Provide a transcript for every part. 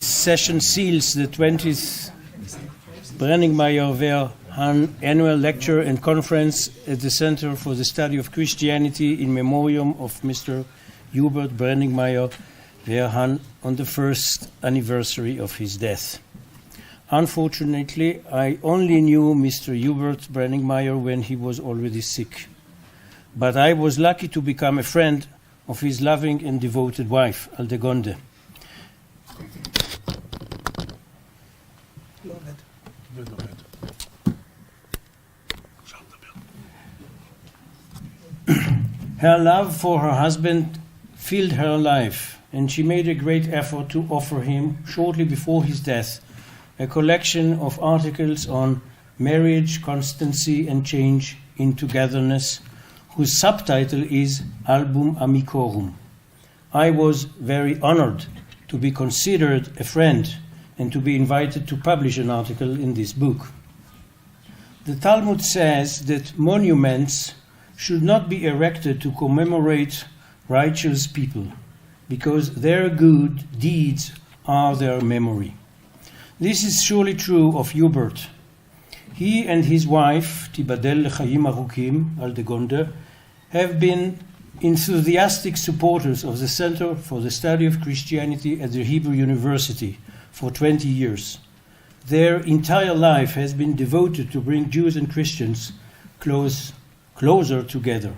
Session seals the 20th Brenninkmeijer-Werhahn Annual Lecture and Conference at the Center for the Study of Christianity in memoriam of Mr. Hubert Brenninkmeijer-Werhahn on the first anniversary of his death. Unfortunately, I only knew Mr. Hubert Brenninkmeijer when he was already sick. But I was lucky to become a friend of his loving and devoted wife, Aldegonde. Her love for her husband filled her life, and she made a great effort to offer him, shortly before his death, a collection of articles on marriage, constancy, and change in togetherness, whose subtitle is Album Amicorum. I was very honored to be considered a friend and to be invited to publish an article in this book. The Talmud says that monuments should not be erected to commemorate righteous people, because their good deeds are their memory. This is surely true of Hubert. He and his wife, Tibadel Chaim Arukim, Aldegonde, have been enthusiastic supporters of the Center for the Study of Christianity at the Hebrew University for 20 years. Their entire life has been devoted to bring Jews and Christians closer together.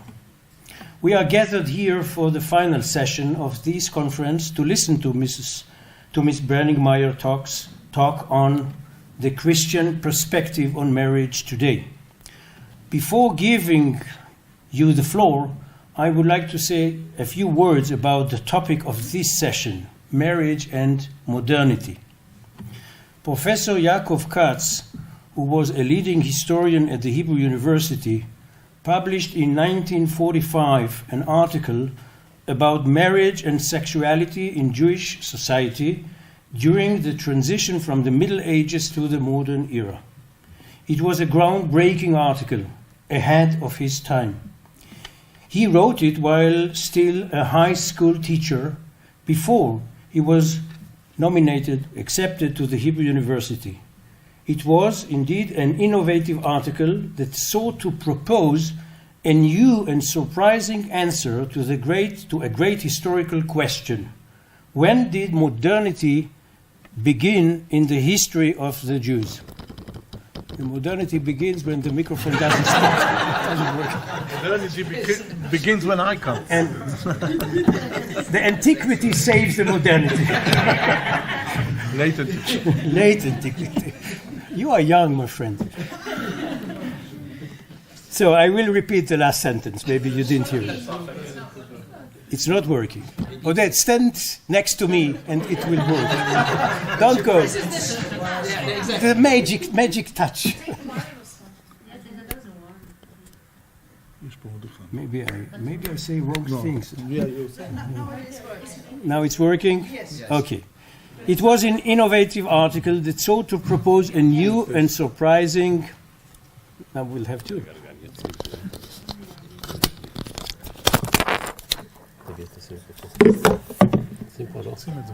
We are gathered here for the final session of this conference to listen to Miss Brenninkmeijer talk on the Christian perspective on marriage today. Before giving you the floor, I would like to say a few words about the topic of this session, marriage and modernity. Professor Yaakov Katz, who was a leading historian at the Hebrew University, published in 1945 an article about marriage and sexuality in Jewish society during the transition from the Middle Ages to the modern era. It was a groundbreaking article, ahead of his time. He wrote it while still a high school teacher, before he was accepted to the Hebrew University. It was indeed an innovative article that sought to propose a new and surprising answer to a great historical question. When did modernity begin in the history of the Jews? The modernity begins when the microphone doesn't stop. It doesn't work. Modernity begins when I come. And the antiquity saves the modernity. Late antiquity. You are young, my friend. So I will repeat the last sentence. Maybe you didn't hear it. It's not working. Odette, stand next to me and it will work. Don't go. The magic touch. Maybe I say wrong things. Now it's working? Yes. Okay. It was an innovative article that sought to propose a new and surprising... Now we'll have to.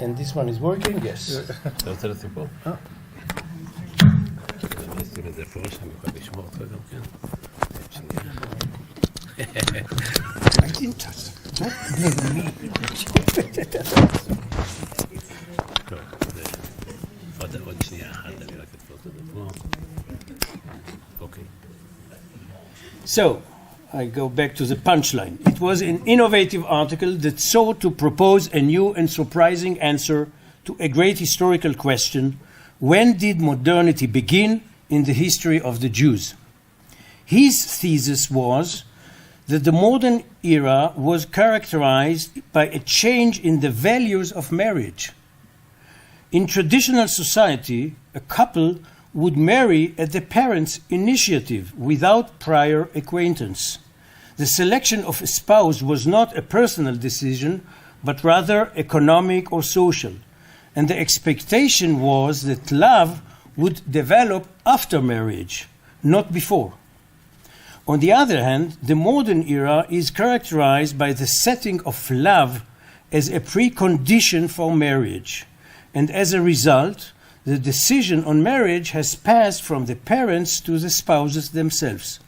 And this one is working? Yes. Oh. I didn't touch it. Don't blame me. Okay. So, I go back to the punchline. It was an innovative article that sought to propose a new and surprising answer to a great historical question: when did modernity begin in the history of the Jews? His thesis was that the modern era was characterized by a change in the values of marriage. In traditional society, a couple would marry at the parents' initiative without prior acquaintance. The selection of a spouse was not a personal decision, but rather economic or social, and the expectation was that love would develop after marriage, not before. On the other hand, the modern era is characterized by the setting of love as a precondition for marriage, and as a result, the decision on marriage has passed from the parents to the spouses themselves.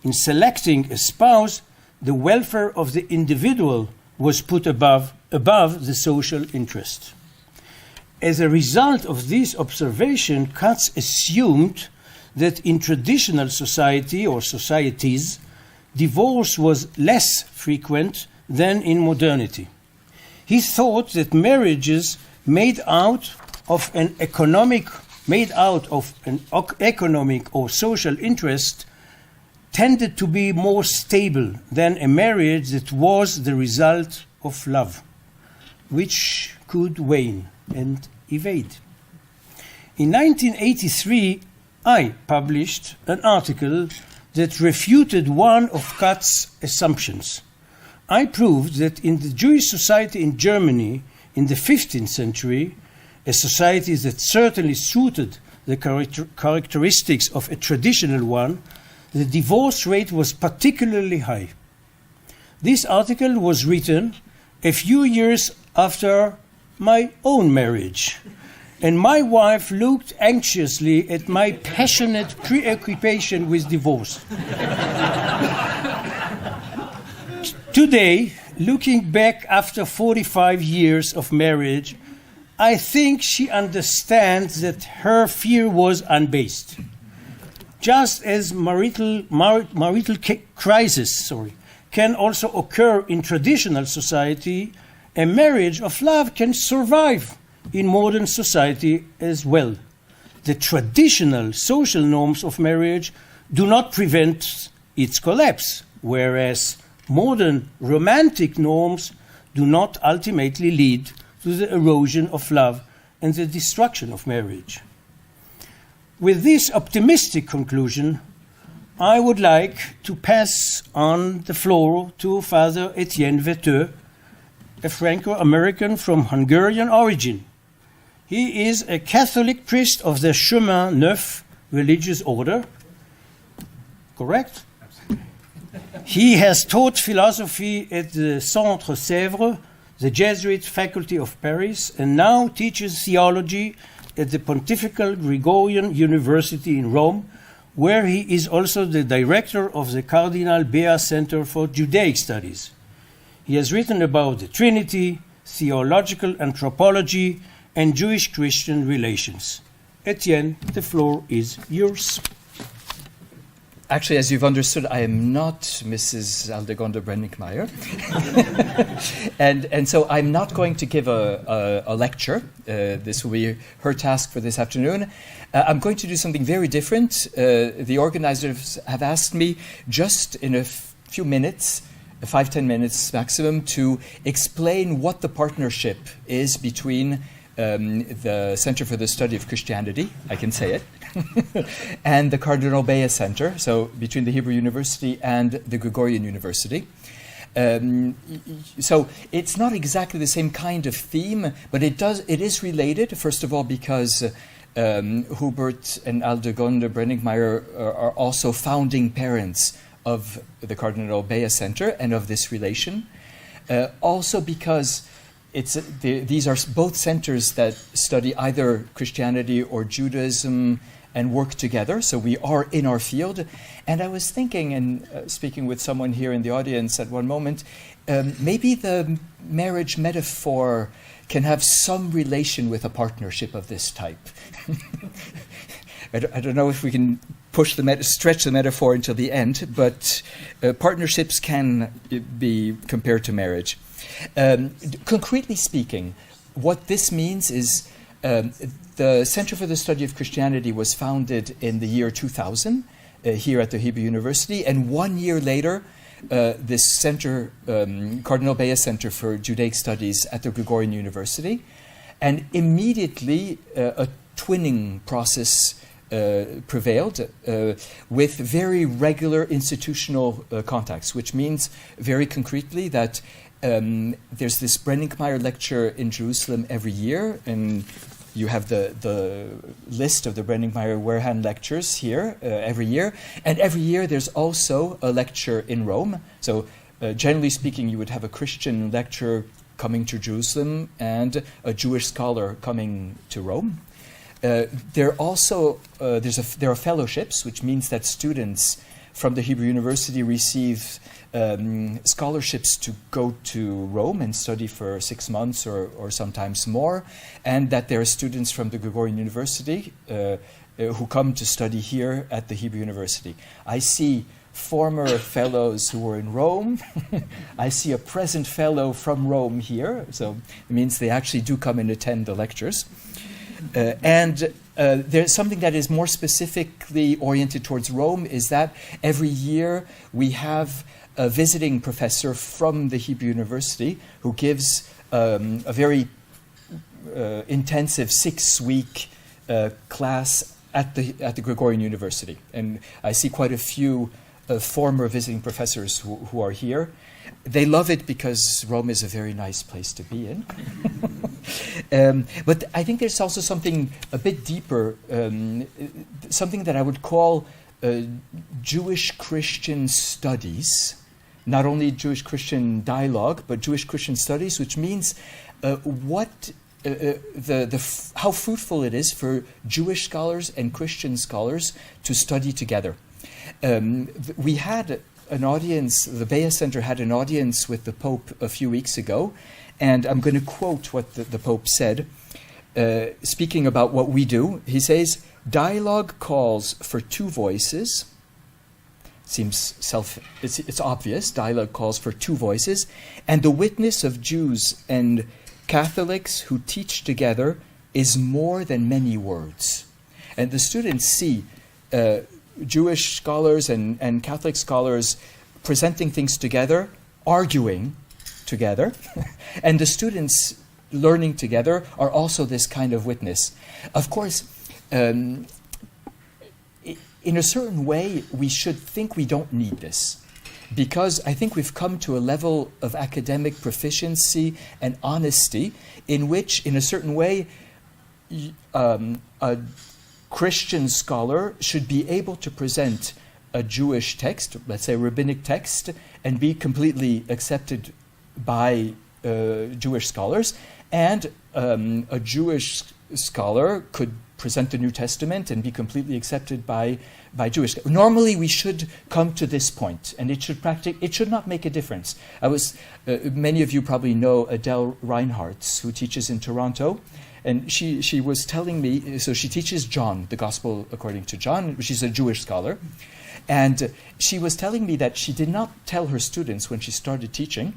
In selecting a spouse, the welfare of the individual was put above the social interest. As a result of this observation, Katz assumed that in traditional society or societies, divorce was less frequent than in modernity. He thought that marriages made out of an economic or social interest tended to be more stable than a marriage that was the result of love, which could wane and evade. In 1983, I published an article that refuted one of Katz's assumptions. I proved that in the Jewish society in Germany in the 15th century, a society that certainly suited the characteristics of a traditional one, the divorce rate was particularly high. This article was written a few years after my own marriage, and my wife looked anxiously at my passionate preoccupation with divorce. Today, looking back after 45 years of marriage, I think she understands that her fear was unbased. Just as marital crisis can also occur in traditional society, a marriage of love can survive in modern society as well. The traditional social norms of marriage do not prevent its collapse, whereas modern romantic norms do not ultimately lead to the erosion of love and the destruction of marriage. With this optimistic conclusion, I would like to pass on the floor to Father Etienne Vetö, a Franco-American from Hungarian origin. He is a Catholic priest of the Chemin Neuf religious order. Correct? He has taught philosophy at the Centre Sèvres, the Jesuit faculty of Paris, and now teaches theology at the Pontifical Gregorian University in Rome, where he is also the director of the Cardinal Bea Center for Judaic Studies. He has written about the Trinity, theological anthropology, and Jewish-Christian relations. Etienne, the floor is yours. Actually, as you've understood, I am not Mrs. Aldegonde Brenninkmeijer. and so I'm not going to give a lecture. This will be her task for this afternoon. I'm going to do something very different. The organizers have asked me just in a few minutes, 5-10 minutes maximum, to explain what the partnership is between the Center for the Study of Christianity, I can say it, and the Cardinal Bea Center, so between the Hebrew University and the Gregorian University. So it's not exactly the same kind of theme, but it is related, first of all, because Hubert and Aldegonde Brenninkmeijer are also founding parents of the Cardinal Bea Center and of this relation. Also because these are both centers that study either Christianity or Judaism and work together, so we are in our field. And I was thinking, and speaking with someone here in the audience at one moment, maybe the marriage metaphor can have some relation with a partnership of this type. I don't know if we can stretch the metaphor until the end, but partnerships can be compared to marriage. Concretely speaking, what this means is the Center for the Study of Christianity was founded in the year 2000 here at the Hebrew University, and 1 year later, this center, Cardinal Bea Center for Judaic Studies at the Gregorian University, and immediately a twinning process prevailed with very regular institutional contacts, which means very concretely that there's this Brenninkmeijer lecture in Jerusalem every year, and you have the list of the Brenninkmeijer-Werhahn lectures here every year, and every year there's also a lecture in Rome. So generally speaking, you would have a Christian lecture coming to Jerusalem and a Jewish scholar coming to Rome. There are fellowships, which means that students from the Hebrew University receive scholarships to go to Rome and study for 6 months or sometimes more, and that there are students from the Gregorian University who come to study here at the Hebrew University. I see former fellows who were in Rome. I see a present fellow from Rome here, so it means they actually do come and attend the lectures. And there's something that is more specifically oriented towards Rome, is that every year we have a visiting professor from the Hebrew University who gives a very intensive 6-week class at the Gregorian University. And I see quite a few former visiting professors who are here. They love it because Rome is a very nice place to be in. But I think there's also something a bit deeper, something that I would call Jewish-Christian studies, not only Jewish-Christian dialogue, but Jewish-Christian studies, which means how fruitful it is for Jewish scholars and Christian scholars to study together. We had an audience, the Bea Center had an audience with the Pope a few weeks ago, and I'm going to quote what the Pope said, speaking about what we do. He says, "Dialogue calls for 2 voices." It's obvious, dialogue calls for 2 voices, and the witness of Jews and Catholics who teach together is more than many words. And the students see Jewish scholars and Catholic scholars presenting things together, arguing together, and the students learning together are also this kind of witness. Of course, in a certain way, we should think we don't need this, because I think we've come to a level of academic proficiency and honesty in which, in a certain way, a Christian scholar should be able to present a Jewish text, let's say a rabbinic text, and be completely accepted by Jewish scholars, and a Jewish scholar could present the New Testament and be completely accepted by Jewish. Normally, we should come to this point, and it should not make a difference. Many of you probably know Adele Reinhardt, who teaches in Toronto, and she was telling me. So she teaches John, the Gospel according to John. She's a Jewish scholar, and she was telling me that she did not tell her students when she started teaching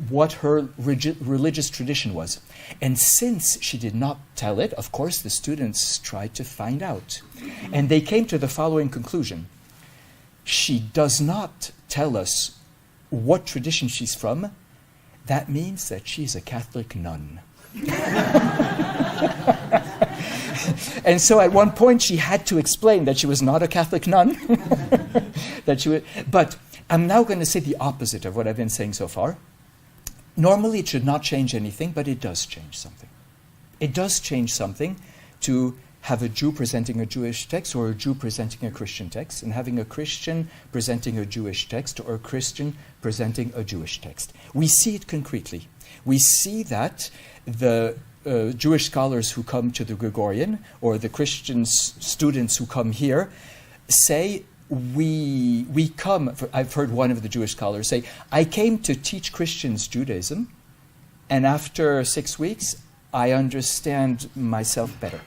what her religious tradition was. And since she did not tell it, of course, the students tried to find out. And they came to the following conclusion. She does not tell us what tradition she's from. That means that she's a Catholic nun. And so at one point she had to explain that she was not a Catholic nun. But I'm now going to say the opposite of what I've been saying so far. Normally it should not change anything, but it does change something. It does change something to have a Jew presenting a Jewish text or a Jew presenting a Christian text, and having a Christian presenting a Jewish text or a Christian presenting a Jewish text. We see it concretely. We see that the Jewish scholars who come to the Gregorian or the Christian students who come here say, we come, I've heard one of the Jewish scholars say, I came to teach Christians Judaism, and after 6 weeks, I understand myself better.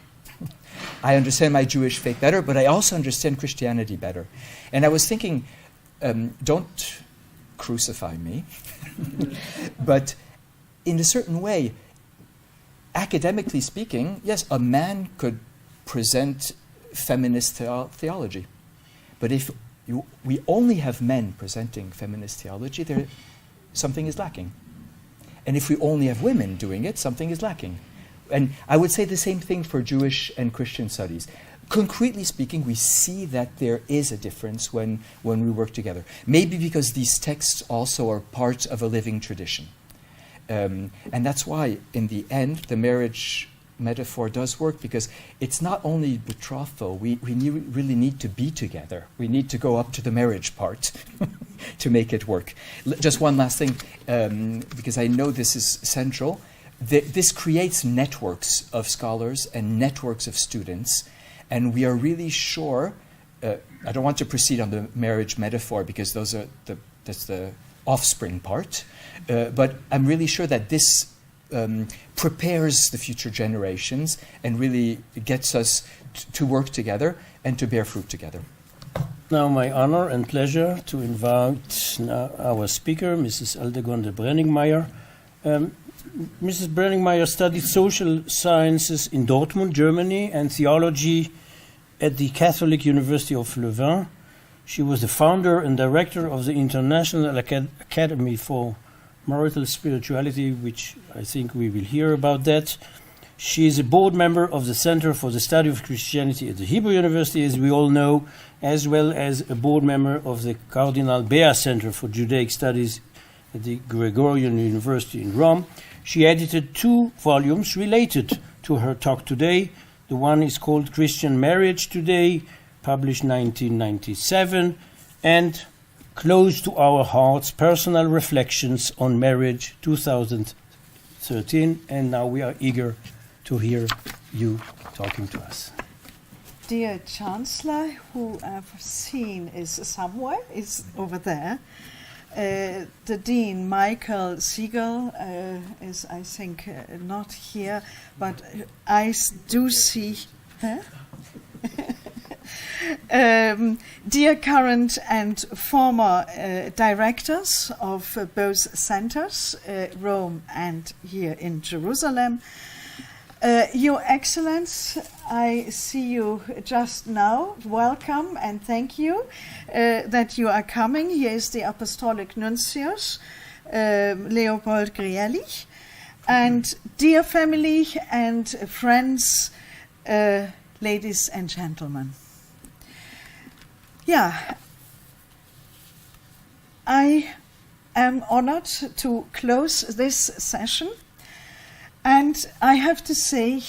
I understand my Jewish faith better, but I also understand Christianity better. And I was thinking, don't crucify me, but in a certain way, academically speaking, yes, a man could present feminist theology. But if we only have men presenting feminist theology, something is lacking. And if we only have women doing it, something is lacking. And I would say the same thing for Jewish and Christian studies. Concretely speaking, we see that there is a difference when we work together. Maybe because these texts also are part of a living tradition. And that's why, in the end, the marriage metaphor does work, because it's not only betrothal. We really need to be together. We need to go up to the marriage part to make it work. Just one last thing, because I know this is central. This creates networks of scholars and networks of students, and we are really sure. I don't want to proceed on the marriage metaphor, because that's the offspring part, but I'm really sure that this prepares the future generations and really gets us to work together and to bear fruit together. Now my honor and pleasure to invite our speaker, Mrs. Aldegonde Brenninkmeijer. Mrs. Brenninkmeijer studied social sciences in Dortmund, Germany, and theology at the Catholic University of Louvain. She was the founder and director of the International Academy for Marital Spirituality, which I think we will hear about that. She is a board member of the Center for the Study of Christianity at the Hebrew University, as we all know, as well as a board member of the Cardinal Bea Center for Judaic Studies at the Gregorian University in Rome. She edited 2 volumes related to her talk today. The one is called Christian Marriage Today, published 1997, and Close to Our Hearts, Personal Reflections on Marriage, 2013. And now we are eager to hear you talking to us. Dear Chancellor, who I've seen is somewhere, is over there. The Dean, Michael Siegel, is, I think, not here, but I do see her. Dear current and former directors of both centers, Rome and here in Jerusalem, Your Excellence, I see you just now. Welcome and thank you that you are coming. Here is the Apostolic Nuncius, Leopold Griellich. And dear family and friends, ladies and gentlemen. Yeah, I am honored to close this session, and I have to say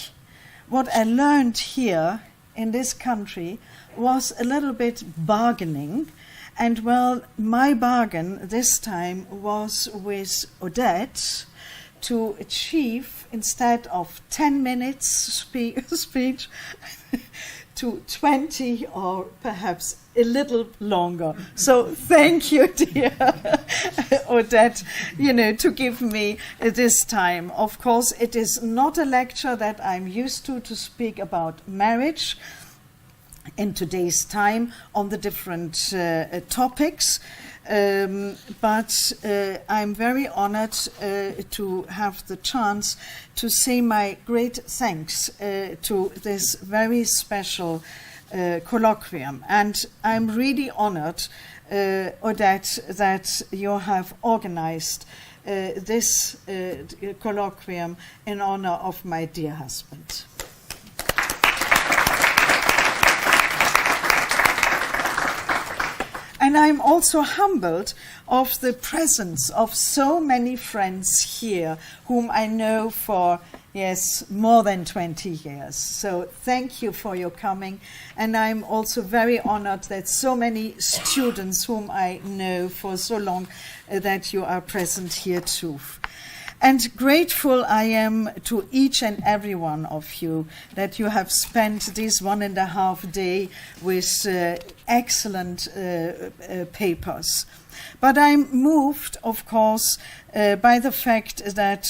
what I learned here in this country was a little bit bargaining, and well, my bargain this time was with Odette to achieve, instead of 10 minutes speech, to 20 or perhaps a little longer. So thank you, dear Odette, to give me this time. Of course, it is not a lecture that I'm used to speak about marriage in today's time on the different topics. But I'm very honored to have the chance to say my great thanks to this very special colloquium. And I'm really honored, Odette, that you have organized this colloquium in honor of my dear husband. And I'm also humbled of the presence of so many friends here whom I know for, more than 20 years. So thank you for your coming. And I'm also very honored that so many students whom I know for so long that you are present here too. And grateful I am to each and every one of you that you have spent this 1.5 days with excellent papers. But I'm moved, of course, by the fact that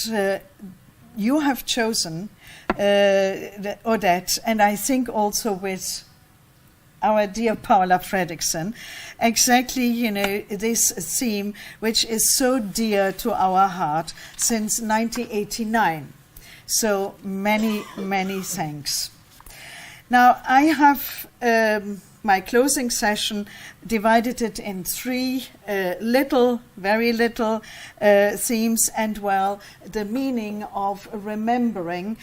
you have chosen, Odette, and I think also with our dear Paula Fredriksson, exactly, this theme which is so dear to our heart since 1989. So many, many thanks. Now, I have my closing session divided it in 3 very little themes, and the meaning of remembering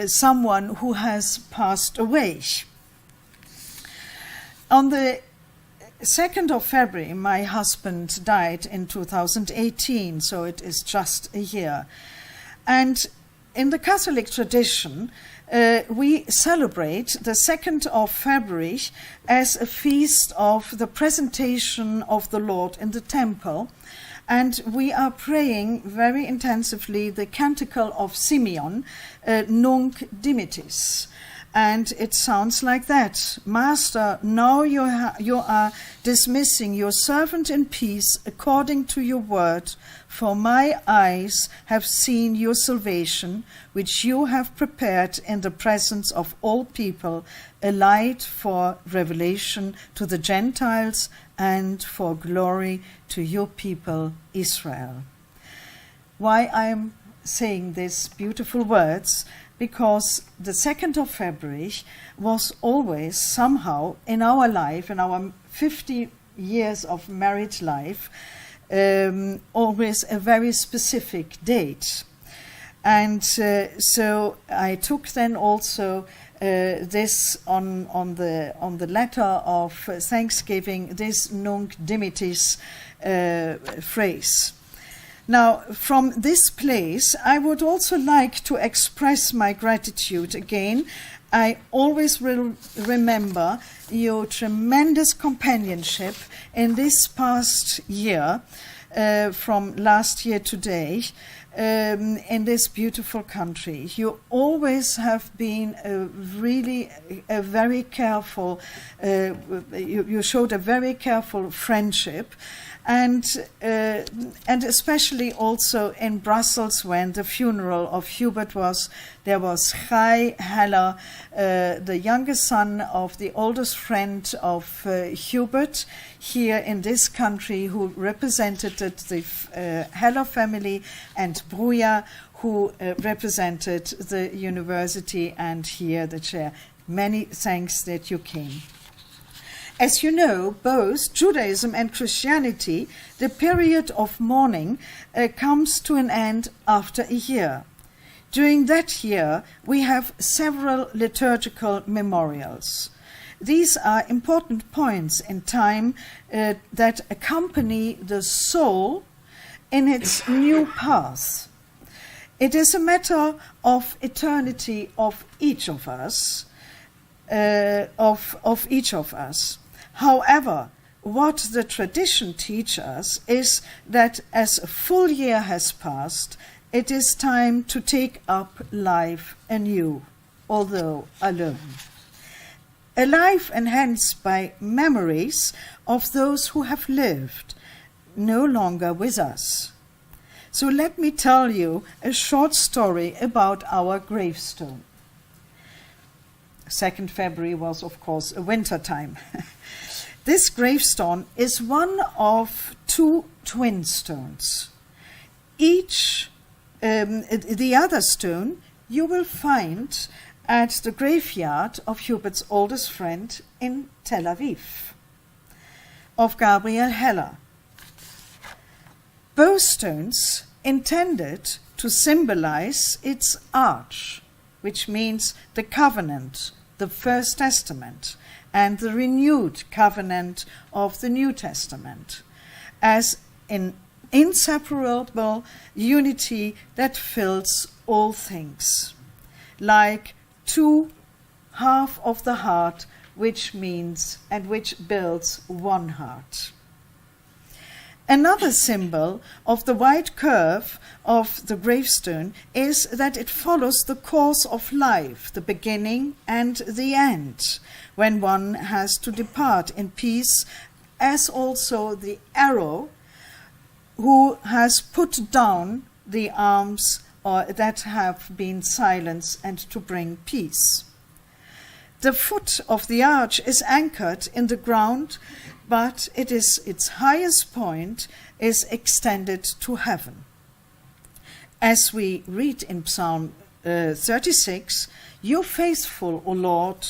someone who has passed away. On the 2nd of February, my husband died in 2018, so it is just a year. And in the Catholic tradition, we celebrate the 2nd of February as a feast of the presentation of the Lord in the temple. And we are praying very intensively the canticle of Simeon, Nunc Dimittis. And it sounds like that. Master, now you are dismissing your servant in peace according to your word, for my eyes have seen your salvation, which you have prepared in the presence of all people, a light for revelation to the Gentiles and for glory to your people Israel. Why I am saying these beautiful words? Because the 2nd of February was always somehow in our life, in our 50 years of married life, always a very specific date. And so I took then also this on the letter of Thanksgiving, this Nunc Dimittis phrase. Now, from this place, I would also like to express my gratitude again. I always will remember your tremendous companionship in this past year, from last year to today, in this beautiful country. You always have been a very careful, you showed a very careful friendship. And especially also in Brussels, when the funeral of Hubert was, there was Chai Heller, the youngest son of the oldest friend of Hubert here in this country, who represented the Heller family, and Bruja, who represented the university and here the chair. Many thanks that you came. As you know, both Judaism and Christianity, the period of mourning comes to an end after a year. During that year, we have several liturgical memorials. These are important points in time that accompany the soul in its new path. It is a matter of eternity of each of us, of each of us. However, what the tradition teaches us is that as a full year has passed, it is time to take up life anew, although alone. A life enhanced by memories of those who have lived, no longer with us. So let me tell you a short story about our gravestone. 2nd February was, of course, a winter time. This gravestone is one of 2 twin stones. Each, the other stone, you will find at the graveyard of Hubert's oldest friend in Tel Aviv, of Gabriel Heller. Both stones intended to symbolize its arch, which means the covenant, the First Testament, and the renewed covenant of the New Testament, as an inseparable unity that fills all things, like 2 halves of the heart, which means and which builds one heart. Another symbol of the wide curve of the gravestone is that it follows the course of life, the beginning and the end, when one has to depart in peace, as also the arrow who has put down the arms that have been silenced and to bring peace. The foot of the arch is anchored in the ground, but its highest point is extended to heaven. As we read in Psalm 36, "You faithful, O Lord,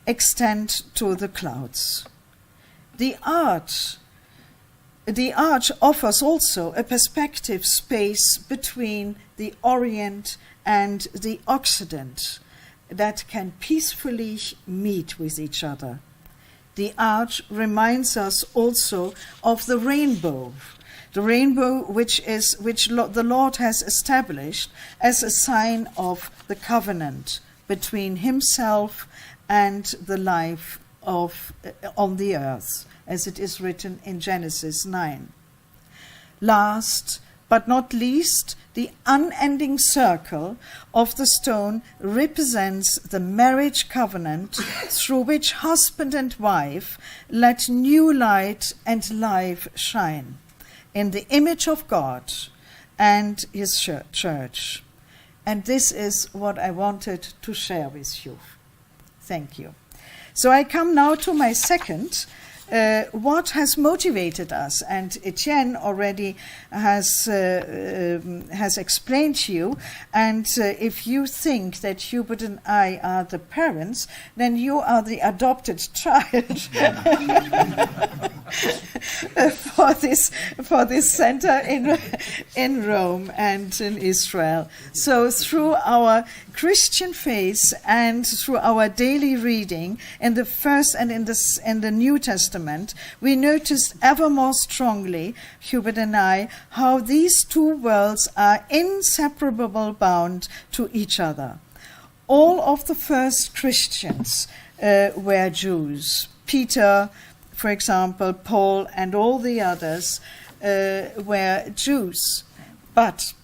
extend to the clouds." The arch offers also a perspective space between the Orient and the Occident that can peacefully meet with each other. The arch reminds us also of the rainbow, the rainbow which the Lord has established as a sign of the covenant between himself and the life on the earth, as it is written in Genesis 9. Last but not least, the unending circle of the stone represents the marriage covenant through which husband and wife let new light and life shine in the image of God and his church. And this is what I wanted to share with you. Thank you. So I come now to my second. What has motivated us? And Etienne already has explained to you. And if you think that Hubert and I are the parents, then you are the adopted child for this center in Rome and in Israel. So through our Christian faith and through our daily reading in the First and in the New Testament, we noticed ever more strongly, Hubert and I, how these two worlds are inseparably bound to each other. All of the first Christians were Jews. Peter, for example, Paul, and all the others were Jews. But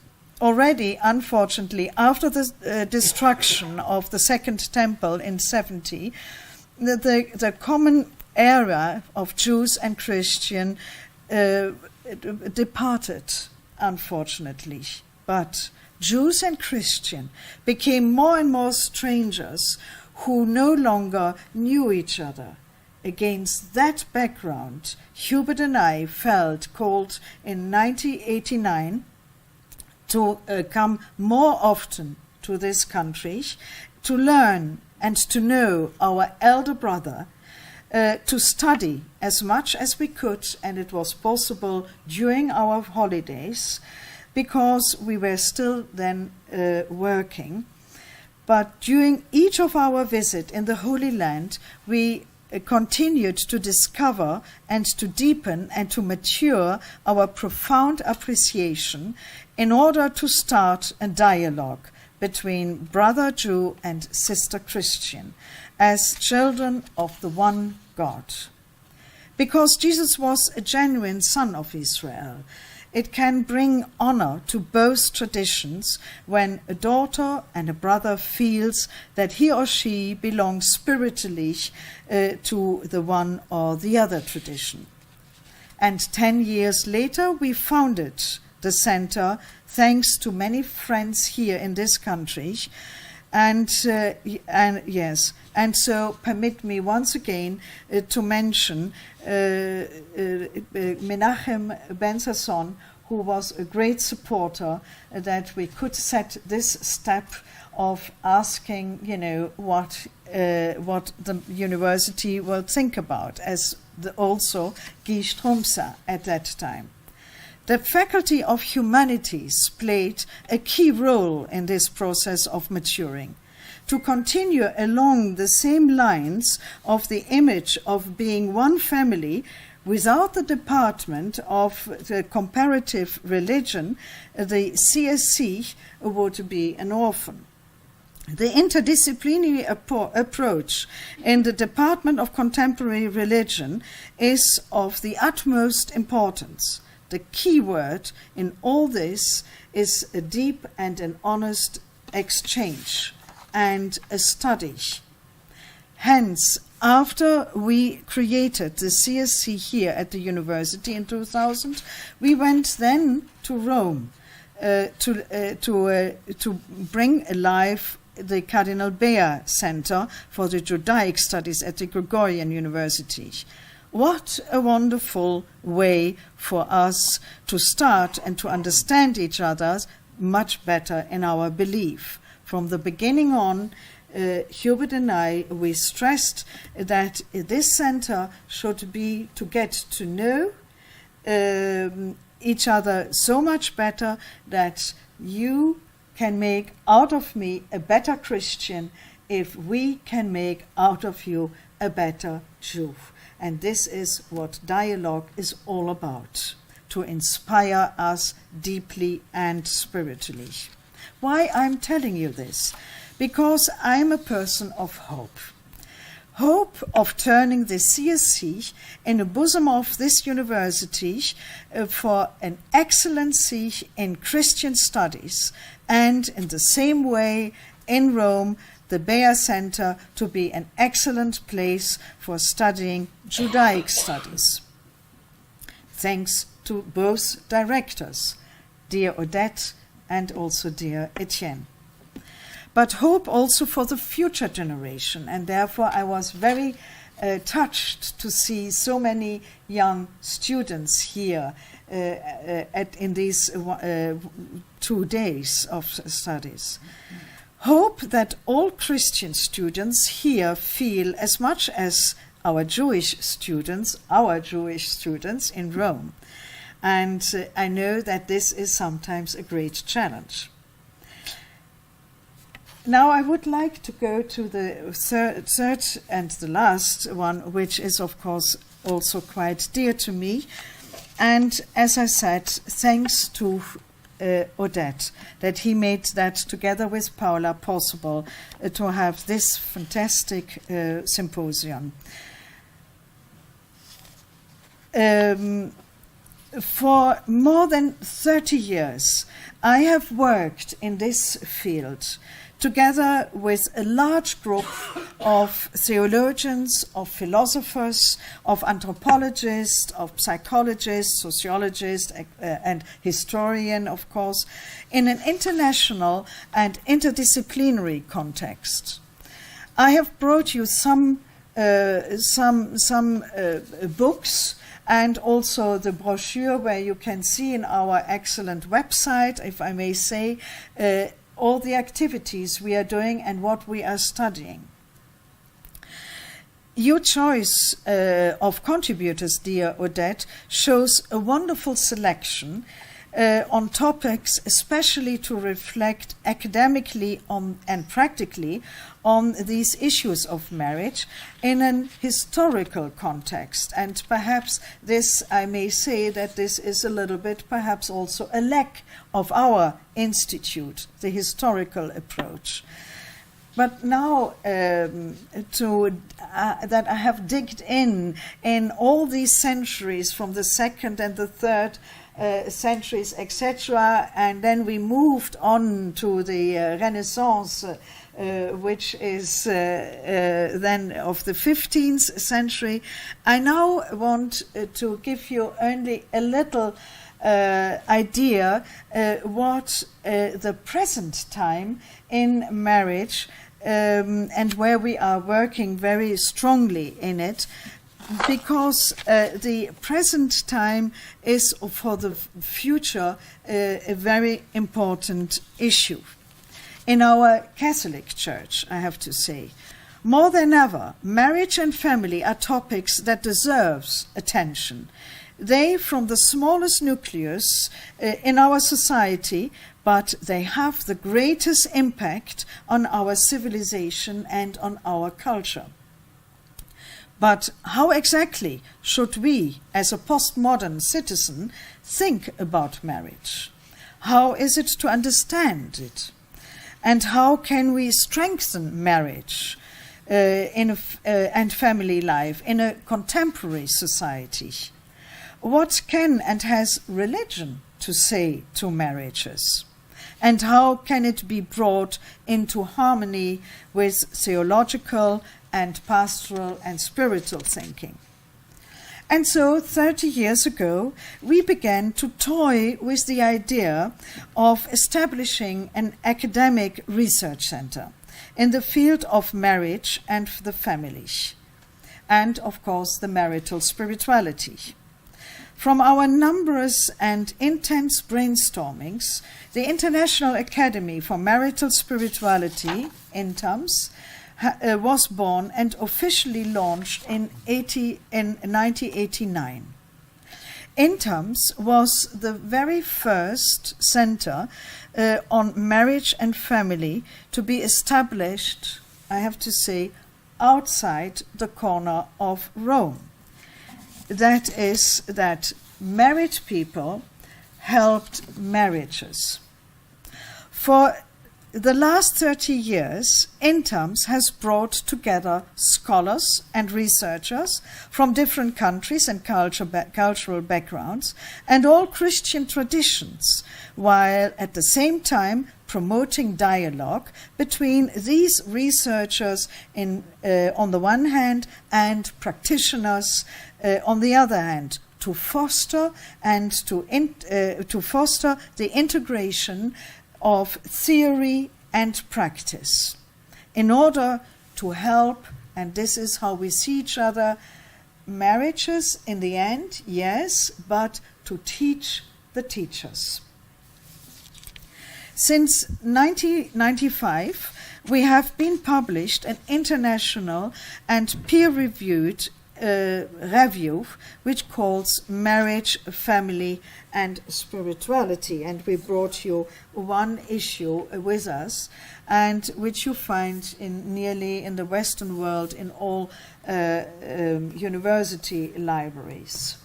already, unfortunately, after the destruction of the Second Temple in 70, the common area of Jews and Christian departed, unfortunately. But Jews and Christian became more and more strangers who no longer knew each other. Against that background, Hubert and I felt called in 1989 to come more often to this country, to learn and to know our elder brother, to study as much as we could, and it was possible during our holidays, because we were still then working. But during each of our visit in the Holy Land, we continued to discover and to deepen and to mature our profound appreciation in order to start a dialogue between brother Jew and sister Christian as children of the one God. Because Jesus was a genuine son of Israel, it can bring honor to both traditions when a daughter and a brother feels that he or she belongs spiritually to the one or the other tradition. And 10 years later, we founded the center, thanks to many friends here in this country. And so permit me once again to mention Menachem Ben-Sasson, who was a great supporter that we could set this step of asking, what the university will think about, as also Guy Stromsa at that time. The Faculty of Humanities played a key role in this process of maturing. To continue along the same lines of the image of being one family without the department of the comparative religion, the CSC would be an orphan. The interdisciplinary approach in the Department of Contemporary Religion is of the utmost importance. The key word in all this is a deep and an honest exchange and a study. Hence, after we created the CSC here at the university in 2000, we went then to Rome to bring alive the Cardinal Bea Center for the Judaic Studies at the Gregorian University. What a wonderful way for us to start and to understand each other much better in our belief. From the beginning on, Hubert and I, we stressed that this center should be to get to know each other so much better that you can make out of me a better Christian if we can make out of you a better Jew. And this is what dialogue is all about. to inspire us deeply and spiritually. Why I'm telling you this? Because I'm a person of hope. Hope of turning the CSC in the bosom of this university for an excellency in Christian studies, and in the same way in Rome, the Bea Center to be an excellent place for studying Judaic studies. Thanks to both directors, dear Odette and also dear Etienne. But hope also for the future generation, and therefore I was very touched to see so many young students here in these 2 days of studies. Hope that all Christian students here feel as much as our Jewish students in Rome. And I know that this is sometimes a great challenge. Now I would like to go to the third and the last one, which is of course also quite dear to me. And as I said, thanks to Odette, that he made that together with Paula possible to have this fantastic symposium. For more than 30 years, I have worked in this field together with a large group of theologians, of philosophers, of anthropologists, of psychologists, sociologists, and historian, of course, in an international and interdisciplinary context. I have brought you some books, and also the brochure where you can see in our excellent website, if I may say, all the activities we are doing and what we are studying. Your choice of contributors, dear Odette, shows a wonderful selection on topics especially to reflect academically on and practically on these issues of marriage in an historical context. And perhaps this, I may say that this is a little bit perhaps also a lack of our institute, the historical approach. But now that I have digged in all these centuries from the second and the third centuries, etc., and then we moved on to the Renaissance, which is then of the 15th century. I now want to give you only a little idea what the present time in marriage and where we are working very strongly in it, because the present time is for the future a very important issue. In our Catholic Church, I have to say, more than ever, marriage and family are topics that deserves attention. They from the smallest nucleus in our society, but they have the greatest impact on our civilization and on our culture. But how exactly should we, as a postmodern citizen, think about marriage? How is it to understand it? And how can we strengthen marriage and family life in a contemporary society? What can and has religion to say to marriages? And how can it be brought into harmony with theological and pastoral and spiritual thinking? And so 30 years ago, we began to toy with the idea of establishing an academic research center in the field of marriage and the family, and of course the marital spirituality. From our numerous and intense brainstormings, the International Academy for Marital Spirituality, INTAMS, was born and officially launched in 1989. INTAMS was the very first center on marriage and family to be established, I have to say, outside the corner of Rome. That is that married people helped marriages. For the last 30 years, INTAMS has brought together scholars and researchers from different countries and cultural backgrounds and all Christian traditions, while at the same time promoting dialogue between these researchers on the one hand and practitioners on the other hand, to foster the integration of theory and practice in order to help, and this is how we see each other, marriages in the end, yes, but to teach the teachers. Since 1995, we have been published an international and peer-reviewed review which calls Marriage, Family and Spirituality, and we brought you one issue with us, and which you find in the Western world in all university libraries.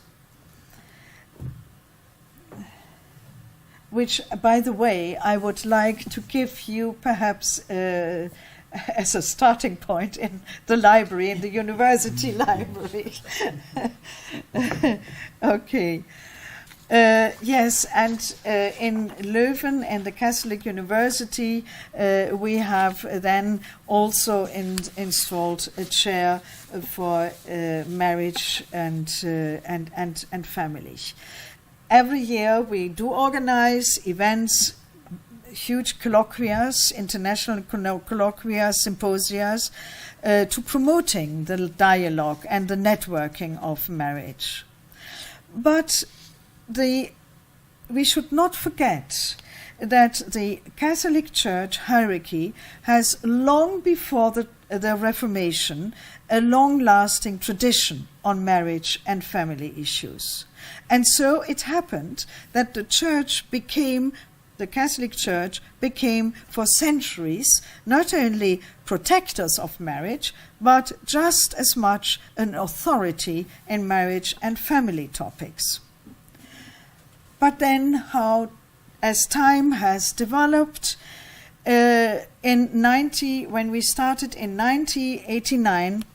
Which, by the way, I would like to give you perhaps as a starting point in the library, in the university library. Okay. Yes, and in Leuven, in the Catholic University, we have then also installed a chair for marriage and family. Every year we do organize events, huge colloquias, international colloquia, symposia, to promoting the dialogue and the networking of marriage. But we should not forget that the Catholic Church hierarchy has, long before the Reformation, a long-lasting tradition on marriage and family issues. And so it happened that the Catholic Church became for centuries not only protectors of marriage, but just as much an authority in marriage and family topics. But then as time has developed, when we started in 1989,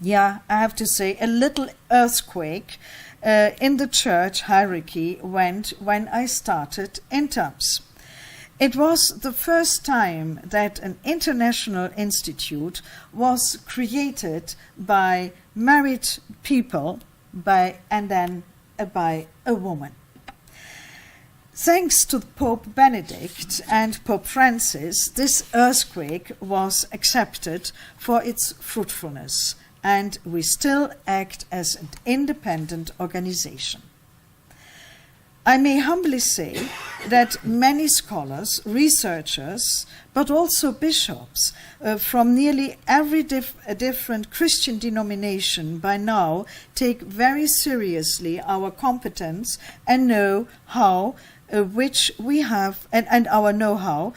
I have to say a little earthquake in the church hierarchy went when I started INTAMS. It was the first time that an international institute was created by married people and then by a woman. Thanks to Pope Benedict and Pope Francis, this earthquake was accepted for its fruitfulness, and we still act as an independent organization. I may humbly say that many scholars, researchers, but also bishops from nearly every different Christian denomination by now take very seriously our competence and know-how which we have, and our know-how,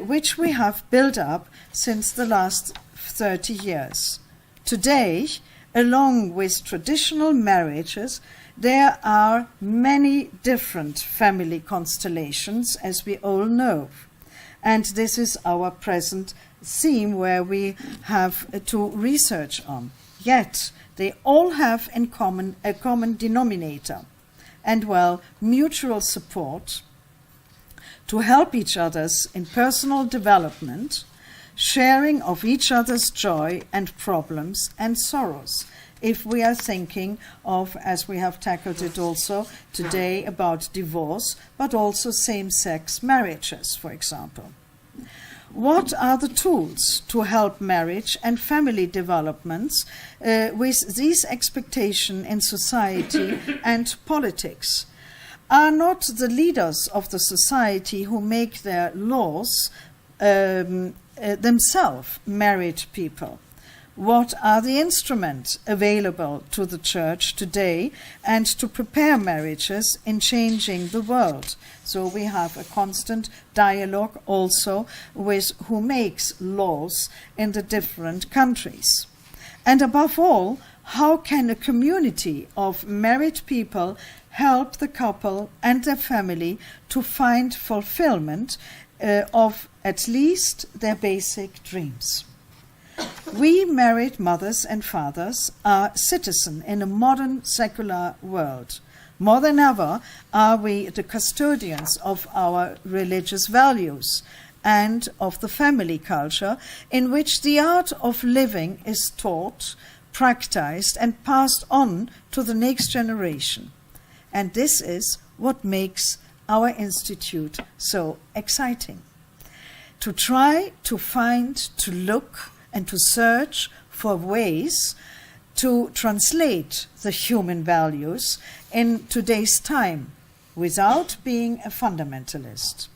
which we have built up since the last 30 years. Today, along with traditional marriages, there are many different family constellations, as we all know. And this is our present theme where we have to research on. Yet, they all have in common a common denominator, and mutual support to help each other in personal development, sharing of each other's joy and problems and sorrows. If we are thinking of, as we have tackled it also today, about divorce, but also same-sex marriages, for example. What are the tools to help marriage and family developments with these expectations in society and politics? Are not the leaders of the society who make their laws themselves married people? What are the instruments available to the Church today and to prepare marriages in changing the world? So we have a constant dialogue also with who makes laws in the different countries. And above all, how can a community of married people help the couple and their family to find fulfillment of at least their basic dreams. We married mothers and fathers are citizens in a modern secular world. More than ever are we the custodians of our religious values and of the family culture in which the art of living is taught, practiced, and passed on to the next generation. And this is what makes our institute so exciting. To try to find, to look, and to search for ways to translate the human values in today's time without being a fundamentalist.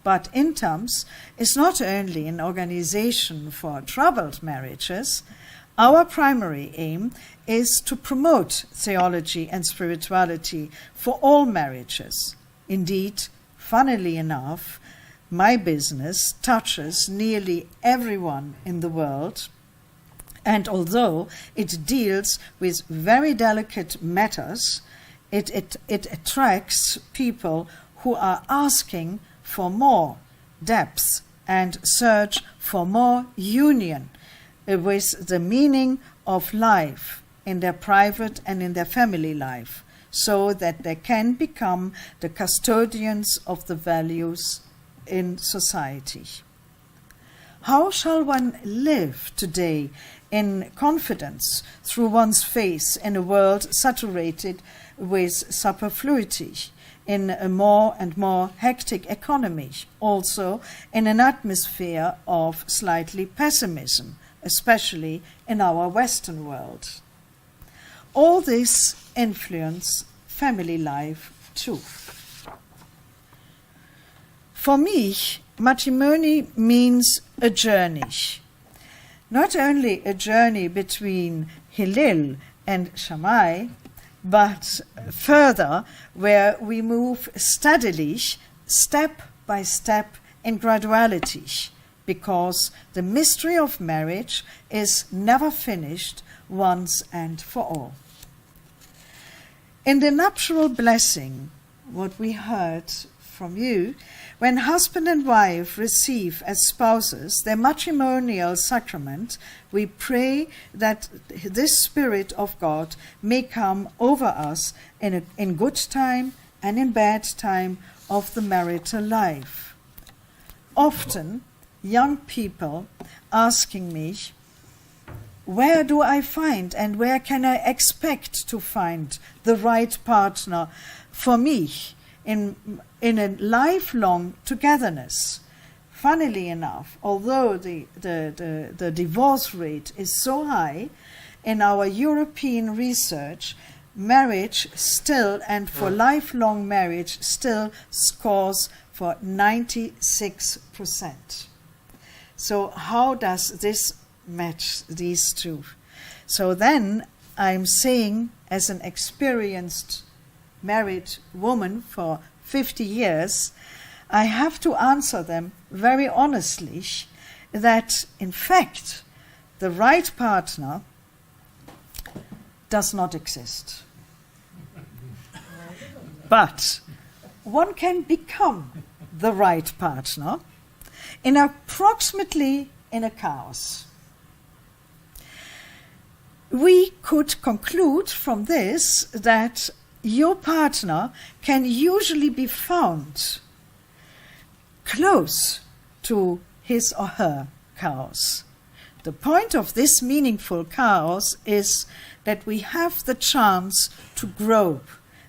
But INTERMS is not only an organization for troubled marriages. Our primary aim is to promote theology and spirituality for all marriages. Indeed, funnily enough, my business touches nearly everyone in the world, and although it deals with very delicate matters, it attracts people who are asking for more depth and search for more union with the meaning of life in their private and in their family life, so that they can become the custodians of the values in society. How shall one live today in confidence through one's faith in a world saturated with superfluity, in a more and more hectic economy, also in an atmosphere of slightly pessimism, especially in our Western world? All this influence family life too. For me, matrimony means a journey. Not only a journey between Hillel and Shammai, but further, where we move steadily, step by step, in graduality, because the mystery of marriage is never finished once and for all. In the nuptial blessing, what we heard from you, when husband and wife receive as spouses their matrimonial sacrament, we pray that this Spirit of God may come over us in good time and in bad time of the marital life. Often, young people asking me, where do I find and where can I expect to find the right partner for me in a lifelong togetherness? Funnily enough, although the divorce rate is so high, in our European research, marriage still, and for lifelong marriage, still scores for 96%. So how does this match these two? So then I'm saying, as an experienced married woman for 50 years, I have to answer them very honestly that, in fact, the right partner does not exist. But one can become the right partner in approximately in a chaos. We could conclude from this that your partner can usually be found close to his or her chaos. The point of this meaningful chaos is that we have the chance to grow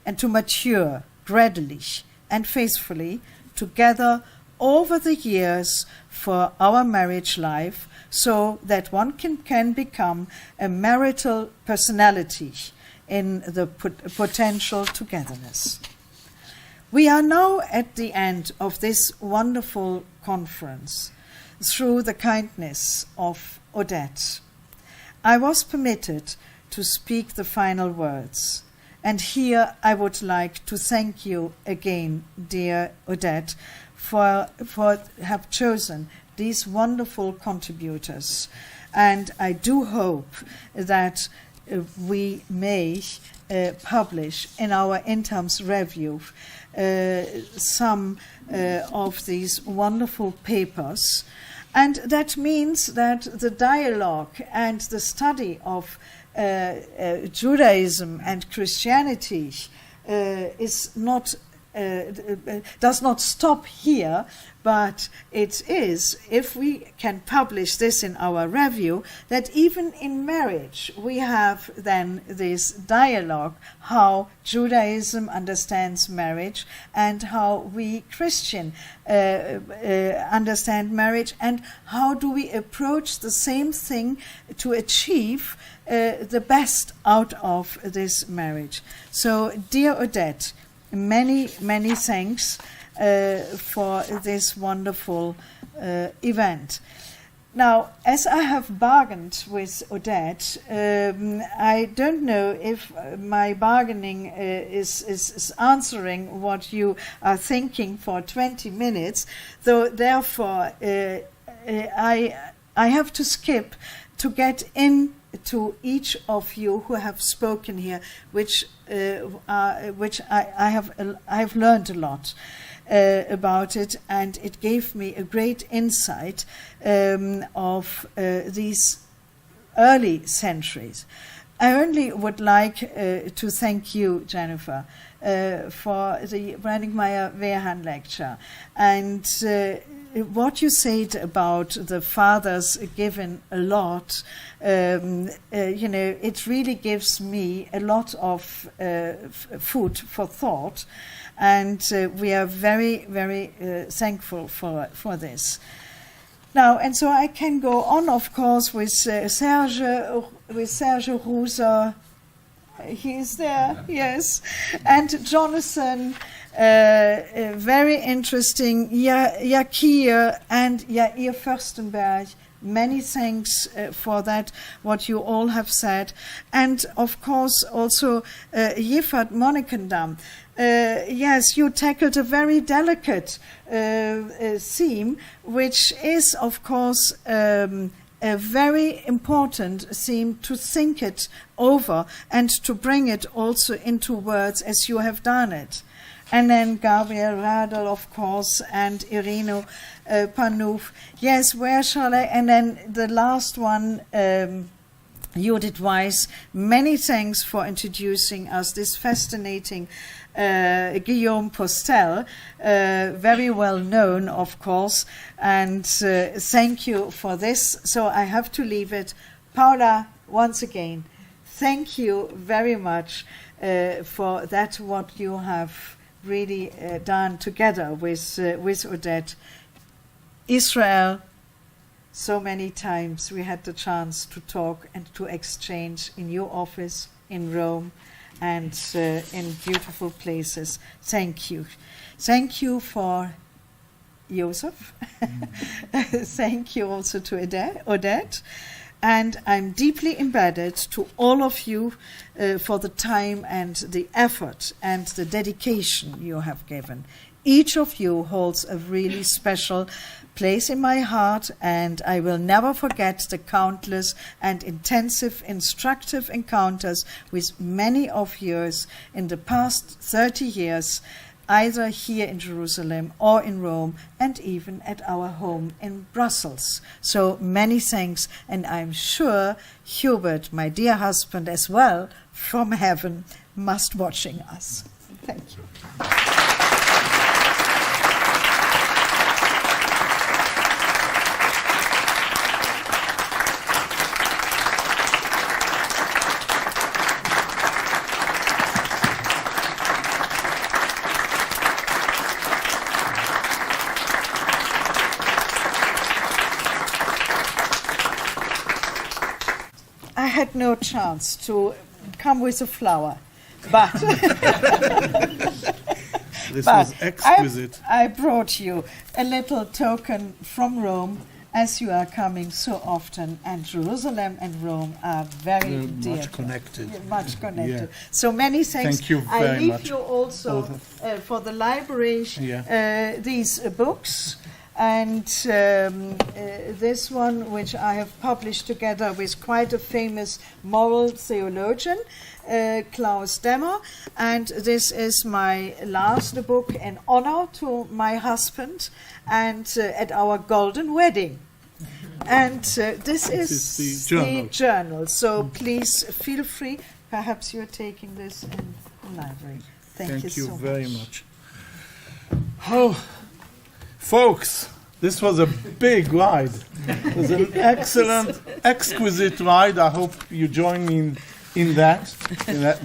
and to mature gradually and faithfully together over the years for our marriage life, so that one can become a marital personality in the potential togetherness. We are now at the end of this wonderful conference through the kindness of Odette. I was permitted to speak the final words, and here I would like to thank you again, dear Odette, for have chosen these wonderful contributors. And I do hope that we may publish in our interims review some of these wonderful papers. And that means that the dialogue and the study of Judaism and Christianity is not does not stop here, but it is, if we can publish this in our review, that even in marriage we have then this dialogue, how Judaism understands marriage and how we Christian understand marriage, and how do we approach the same thing to achieve the best out of this marriage. So, dear Odette, many, many thanks for this wonderful event. Now, as I have bargained with Odette, I don't know if my bargaining is answering what you are thinking for 20 minutes, though therefore I have to skip to get in to each of you who have spoken here, which I have learned a lot about it, and it gave me a great insight of these early centuries. I only would like to thank you, Jennifer, for the Brenninkmeijer-Werhahn lecture, and what you said about the fathers given a lot, it really gives me a lot of food for thought, and we are very, very thankful for this. Now, and so I can go on, of course, with Serge Ruser. He is there, yes, and Jonathan. Very interesting, Yakir and Yair Fürstenberg. Many thanks for that, what you all have said. And of course also Yuval Monnikendam. Yes, you tackled a very delicate theme, which is of course a very important theme to think it over and to bring it also into words as you have done it. And then Gabriel Radl, of course, and Irino Panouf. Yes, where shall I? And then the last one, Judith Weiss. Many thanks for introducing us this fascinating Guillaume Postel, very well known, of course. And thank you for this. So I have to leave it. Paula, once again, thank you very much for that, what you have really done together with Odette. Israel, so many times we had the chance to talk and to exchange in your office in Rome and in beautiful places. Thank you. Thank you for Joseph. Thank you also to Odette. And I'm deeply indebted to all of you for the time and the effort and the dedication you have given. Each of you holds a really special place in my heart, and I will never forget the countless and intensive instructive encounters with many of yours in the past 30 years, either here in Jerusalem or in Rome, and even at our home in Brussels. So many thanks, and I'm sure Hubert, my dear husband as well, from heaven, must watching us. Thank you. I had no chance to come with a flower, but this was exquisite. I brought you a little token from Rome, as you are coming so often, and Jerusalem and Rome are very dear. Much connected. Much connected. Yeah. So many thanks. Thank you very I leave much. you also for the library these books. And this one, which I have published together with quite a famous moral theologian, Klaus Demmer, and this is my last book in honor to my husband and at our golden wedding. And this is the journal. So please feel free. Perhaps you're taking this in the library. Thank you so much. Thank you very much. Oh, folks, this was a big ride. It was an excellent, exquisite ride. I hope you join me in that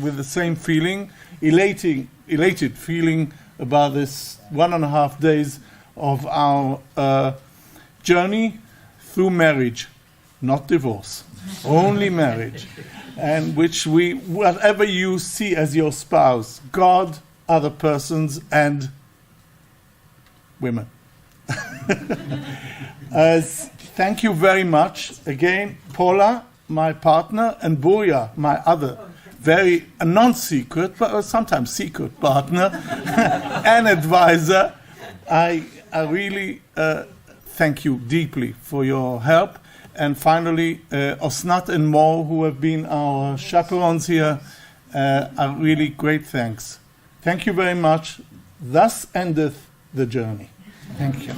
with the same feeling, elated feeling about this 1.5 days of our journey through marriage, not divorce, only marriage, and which whatever you see as your spouse, God, other persons, and women. Thank you very much. Again, Paula, my partner, and Boya, my other very non-secret, but sometimes secret partner and advisor. I really thank you deeply for your help. And finally, Osnat and Mo, who have been our chaperones here, are really great thanks. Thank you very much. Thus endeth the journey. Thank you.